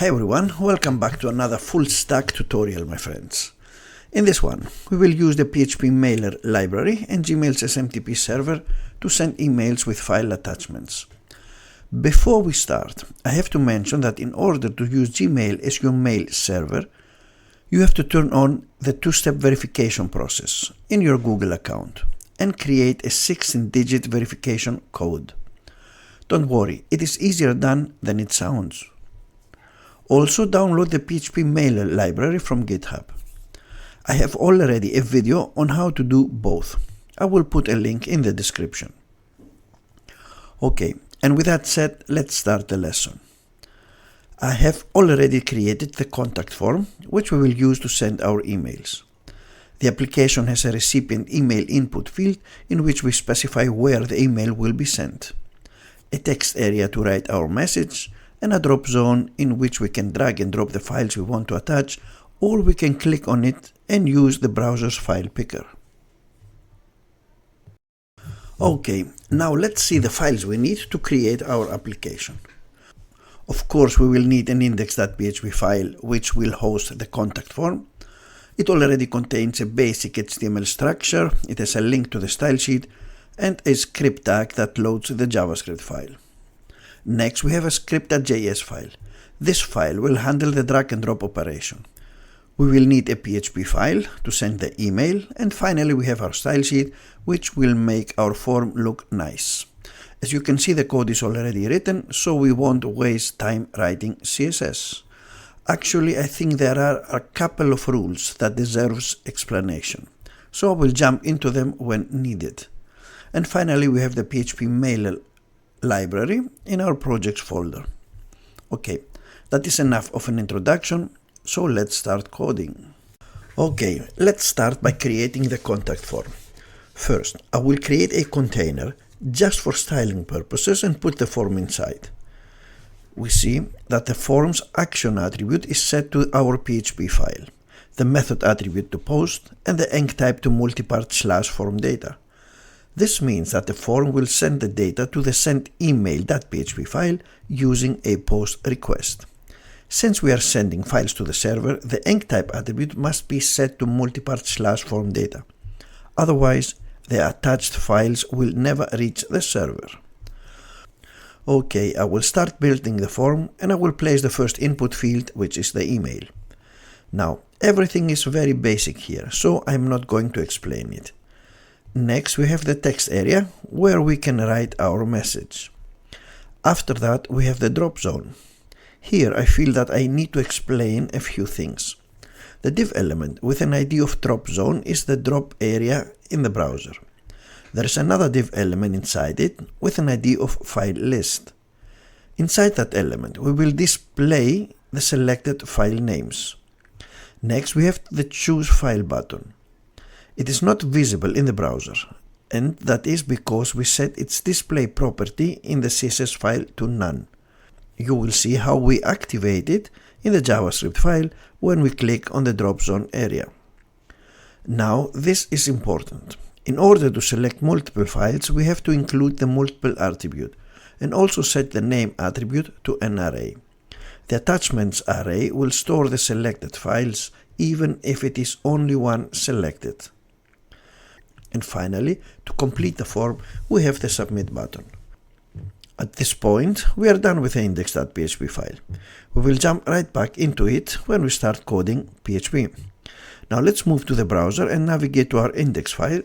Hi everyone, welcome back to another full stack tutorial, my friends. In this one, we will use the PHPMailer library and Gmail's SMTP server to send emails with file attachments. Before we start, I have to mention that in order to use Gmail as your mail server, you have to turn on the two-step verification process in your Google account and create a 16-digit verification code. Don't worry, it is easier done than it sounds. Also, download the PHPMailer library from GitHub. I have already a video on how to do both. I will put a link in the description. Okay, and with that said, let's start the lesson. I have already created the contact form, which we will use to send our emails. The application has a recipient email input field in which we specify where the email will be sent, a text area to write our message, and a drop zone in which we can drag and drop the files we want to attach, or we can click on it and use the browser's file picker. Okay, now let's see the files we need to create our application. Of course, we will need an index.php file which will host the contact form. It already contains a basic HTML structure, it has a link to the style sheet, and a script tag that loads the JavaScript file. Next, we have a script.js file. This file will handle the drag and drop operation. We will need a PHP file to send the email, and finally we have our style sheet, which will make our form look nice. As you can see, the code is already written, so we won't waste time writing CSS. Actually, I think there are a couple of rules that deserves explanation, so I will jump into them when needed. And finally, we have the PHPMailer library in our projects folder. Okay, that is enough of an introduction, so let's start coding. Okay, let's start by creating the contact form. First, I will create a container just for styling purposes and put the form inside. We see that the form's action attribute is set to our PHP file, the method attribute to post, and the enctype to multipart /form data. This means that the form will send the data to the sendEmail.php file using a post request. Since we are sending files to the server, the enctype attribute must be set to multipart /form data. Otherwise, the attached files will never reach the server. Okay, I will start building the form and I will place the first input field, which is the email. Now, everything is very basic here, so I'm not going to explain it. Next, we have the text area where we can write our message. After that, we have the drop zone. Here, I feel that I need to explain a few things. The div element with an ID of drop zone is the drop area in the browser. There is another div element inside it with an ID of file list. Inside that element, we will display the selected file names. Next, we have the choose file button. It is not visible in the browser, and that is because we set its display property in the CSS file to none. You will see how we activate it in the JavaScript file when we click on the drop zone area. Now, this is important. In order to select multiple files, we have to include the multiple attribute and also set the name attribute to an array. The attachments array will store the selected files even if it is only one selected. And finally, to complete the form, we have the submit button. At this point, we are done with the index.php file. We will jump right back into it when we start coding PHP. Now let's move to the browser and navigate to our index file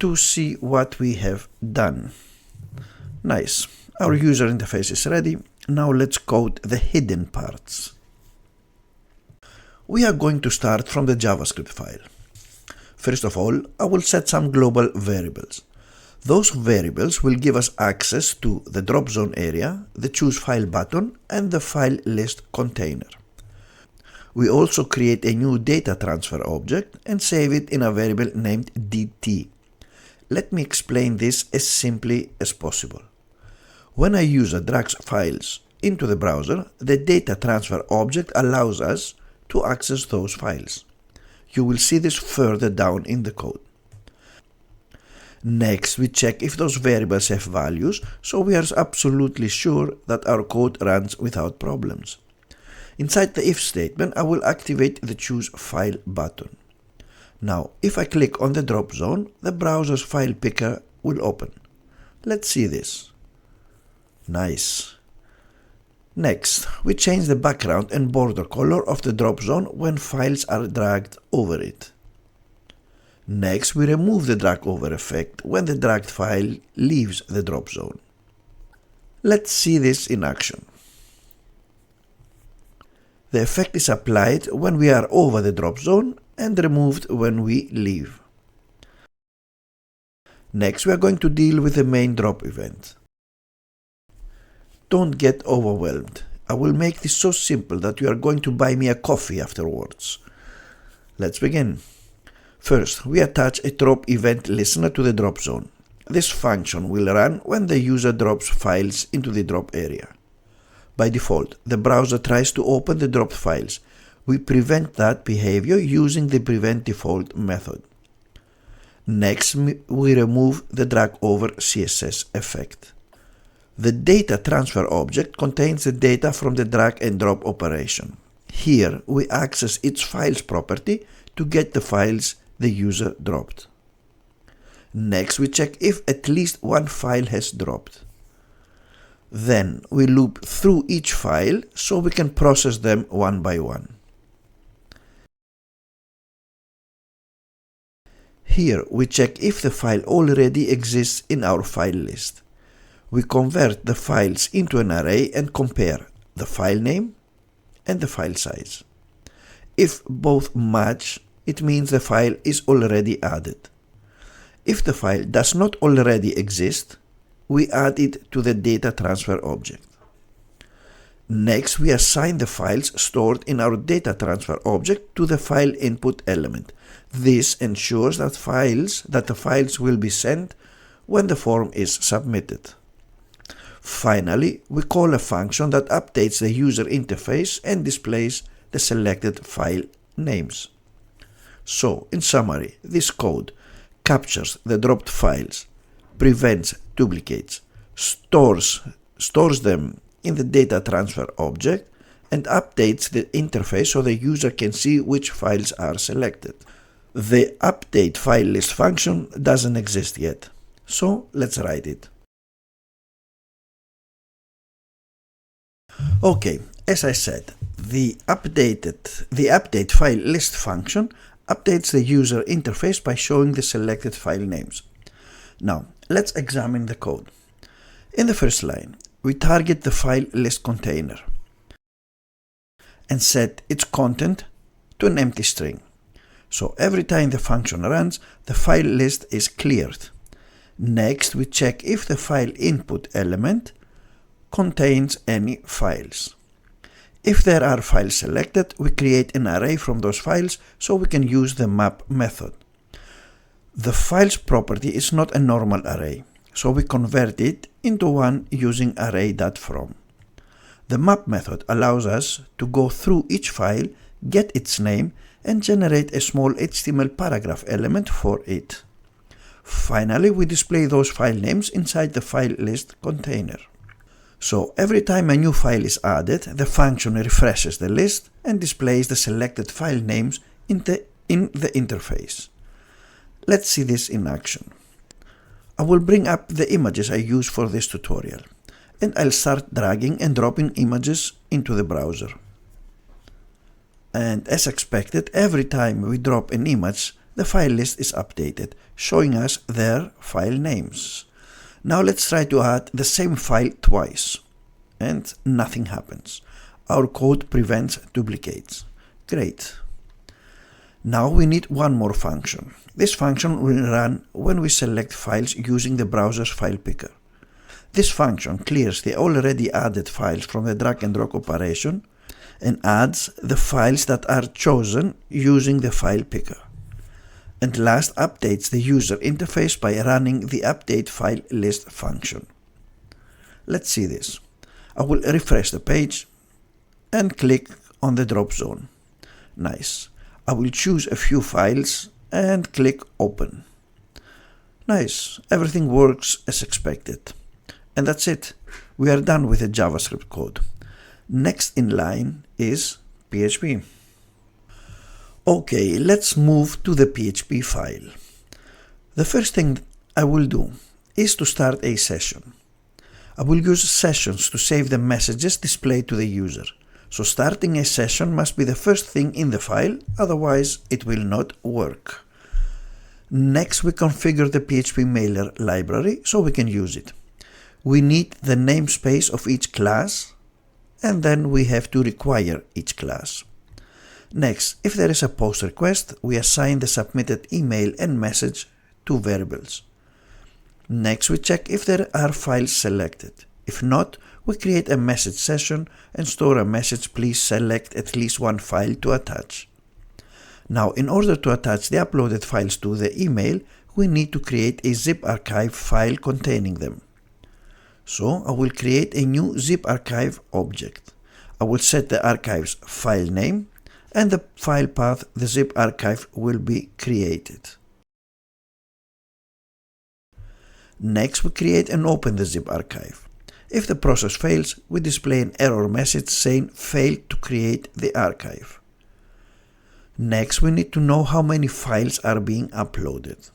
to see what we have done. Nice. Our user interface is ready. Now let's code the hidden parts. We are going to start from the JavaScript file. First of all, I will set some global variables. Those variables will give us access to the drop zone area, the choose file button, and the file list container. We also create a new DataTransfer object and save it in a variable named dt. Let me explain this as simply as possible. When a user drags files into the browser, the DataTransfer object allows us to access those files. You will see this further down in the code. Next, we check if those variables have values, so we are absolutely sure that our code runs without problems. Inside the if statement, I will activate the Choose File button. Now, if I click on the drop zone, the browser's file picker will open. Let's see this. Nice. Next, we change the background and border color of the drop zone when files are dragged over it. Next, we remove the drag over effect when the dragged file leaves the drop zone. Let's see this in action. The effect is applied when we are over the drop zone and removed when we leave. Next, we are going to deal with the main drop event. Don't get overwhelmed. I will make this so simple that you are going to buy me a coffee afterwards. Let's begin. First, we attach a drop event listener to the drop zone. This function will run when the user drops files into the drop area. By default, the browser tries to open the dropped files. We prevent that behavior using the prevent default method. Next, we remove the drag over CSS effect. The DataTransfer object contains the data from the drag and drop operation. Here, we access its files property to get the files the user dropped. Next, we check if at least one file has dropped. Then, we loop through each file so we can process them one by one. Here, we check if the file already exists in our file list. We convert the files into an array and compare the file name and the file size. If both match, it means the file is already added. If the file does not already exist, we add it to the DataTransfer object. Next, we assign the files stored in our DataTransfer object to the file input element. This ensures that the files will be sent when the form is submitted. Finally, we call a function that updates the user interface and displays the selected file names. So, in summary, this code captures the dropped files, prevents duplicates, stores them in the DataTransfer object, and updates the interface so the user can see which files are selected. The update file list function doesn't exist yet, so let's write it. Okay, as I said, the update file list function updates the user interface by showing the selected file names. Now, let's examine the code. In the first line, we target the file list container and set its content to an empty string. So every time the function runs, the file list is cleared. Next, we check if the file input element contains any files. If there are files selected, we create an array from those files so we can use the map method. The files property is not a normal array, so we convert it into one using array.from. The map method allows us to go through each file, get its name, and generate a small HTML paragraph element for it. Finally, we display those file names inside the file list container. So every time a new file is added, the function refreshes the list and displays the selected file names in the interface. Let's see this in action. I will bring up the images I use for this tutorial, and I'll start dragging and dropping images into the browser. And as expected, every time we drop an image, the file list is updated, showing us their file names. Now let's try to add the same file twice, and nothing happens. Our code prevents duplicates. Great. Now we need one more function. This function will run when we select files using the browser's file picker. This function clears the already added files from the drag and drop operation and adds the files that are chosen using the file picker. And last, updates the user interface by running the update file list function. Let's see this. I will refresh the page and click on the drop zone. Nice. I will choose a few files and click open. Nice. Everything works as expected. And that's it. We are done with the JavaScript code. Next in line is PHP. Okay, let's move to the PHP file. The first thing I will do is to start a session. I will use sessions to save the messages displayed to the user. So starting a session must be the first thing in the file, otherwise it will not work. Next, we configure the PHPMailer library so we can use it. We need the namespace of each class, and then we have to require each class. Next, if there is a post request, we assign the submitted email and message to variables. Next, we check if there are files selected. If not, we create a message session and store a message, please select at least one file to attach. Now, in order to attach the uploaded files to the email, we need to create a zip archive file containing them. So, I will create a new zip archive object. I will set the archive's file name and the file path the zip archive will be created. Next, we create and open the zip archive. If the process fails, we display an error message saying failed to create the archive. Next, we need to know how many files are being uploaded.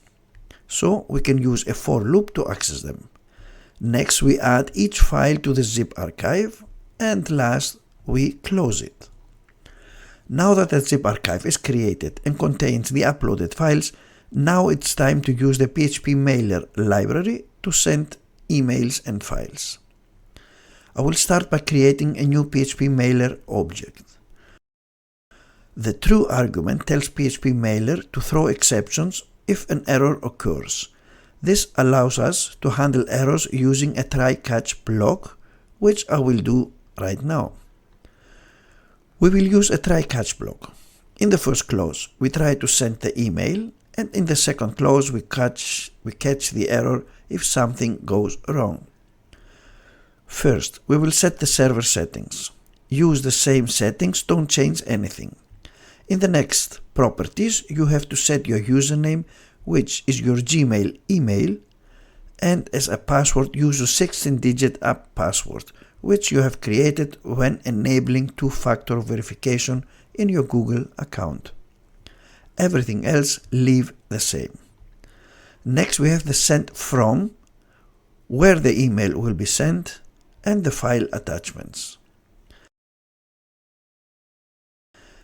So, we can use a for loop to access them. Next, we add each file to the zip archive, and last, we close it. Now that the zip archive is created and contains the uploaded files, now it's time to use the PHPMailer library to send emails and files. I will start by creating a new PHPMailer object. The true argument tells PHPMailer to throw exceptions if an error occurs. This allows us to handle errors using a try-catch block, which I will do right now. We will use a try-catch block. In the first clause, we try to send the email, and in the second clause, we catch the error if something goes wrong. First, we will set the server settings. Use the same settings, don't change anything. In the next properties, you have to set your username, which is your Gmail email, and as a password, use a 16-digit app password, which you have created when enabling two-factor verification in your Google account. Everything else leave the same. Next, we have the send from, where the email will be sent, and the file attachments.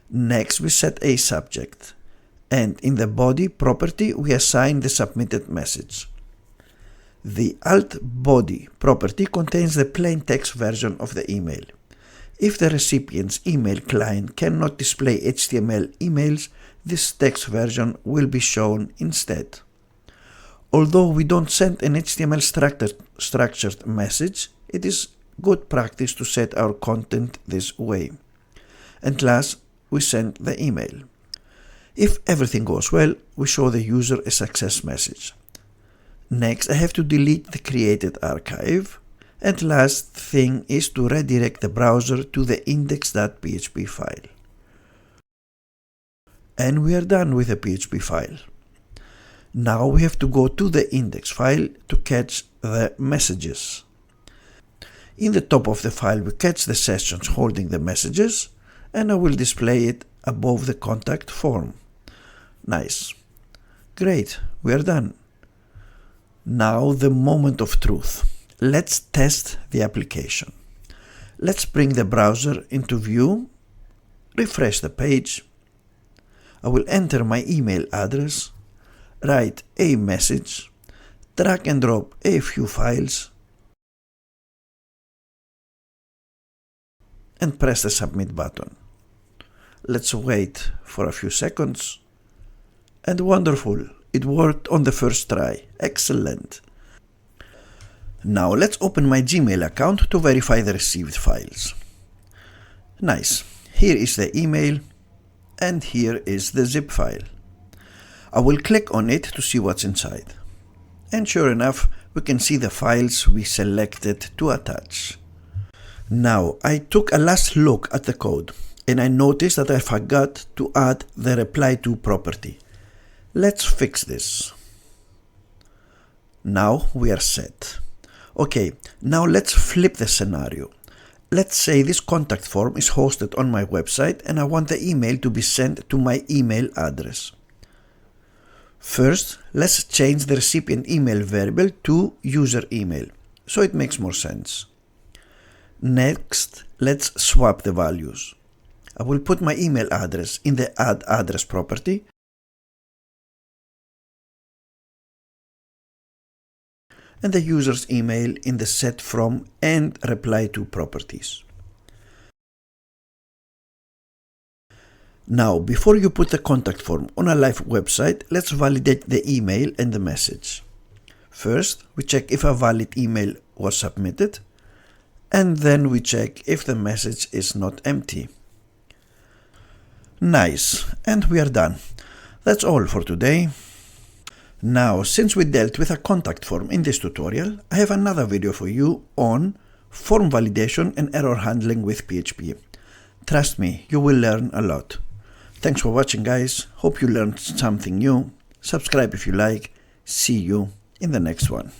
Next, we set a subject, and in the body property, we assign the submitted message. The alt body property contains the plain text version of the email. If the recipient's email client cannot display HTML emails, this text version will be shown instead. Although we don't send an HTML structured message, it is good practice to set our content this way. And last, we send the email. If everything goes well, we show the user a success message. Next, I have to delete the created archive. And last thing is to redirect the browser to the index.php file. And we are done with the PHP file. Now we have to go to the index file to catch the messages. In the top of the file, we catch the sessions holding the messages, and I will display it above the contact form. Nice. Great, we are done. Now the moment of truth. Let's test the application. Let's bring the browser into view, refresh the page. I will enter my email address, write a message, drag and drop a few files, and press the submit button. Let's wait for a few seconds. And wonderful, it worked on the first try. Excellent. Now let's open my Gmail account to verify the received files. Nice. Here is the email, and here is the zip file. I will click on it to see what's inside. And sure enough, we can see the files we selected to attach. Now, I took a last look at the code, and I noticed that I forgot to add the reply to property. Let's fix this. Now we are set. Okay, now let's flip the scenario. Let's say this contact form is hosted on my website and I want the email to be sent to my email address. First, let's change the recipient email variable to user email, so it makes more sense. Next, let's swap the values. I will put my email address in the add address property and the user's email in the set from and reply to properties. Now, before you put the contact form on a live website, let's validate the email and the message. First, we check if a valid email was submitted, and then we check if the message is not empty. Nice, and we are done. That's all for today. Now, since we dealt with a contact form in this tutorial, I have another video for you on form validation and error handling with PHP. Trust me, you will learn a lot. Thanks for watching, guys. Hope you learned something new. Subscribe if you like. See you in the next one.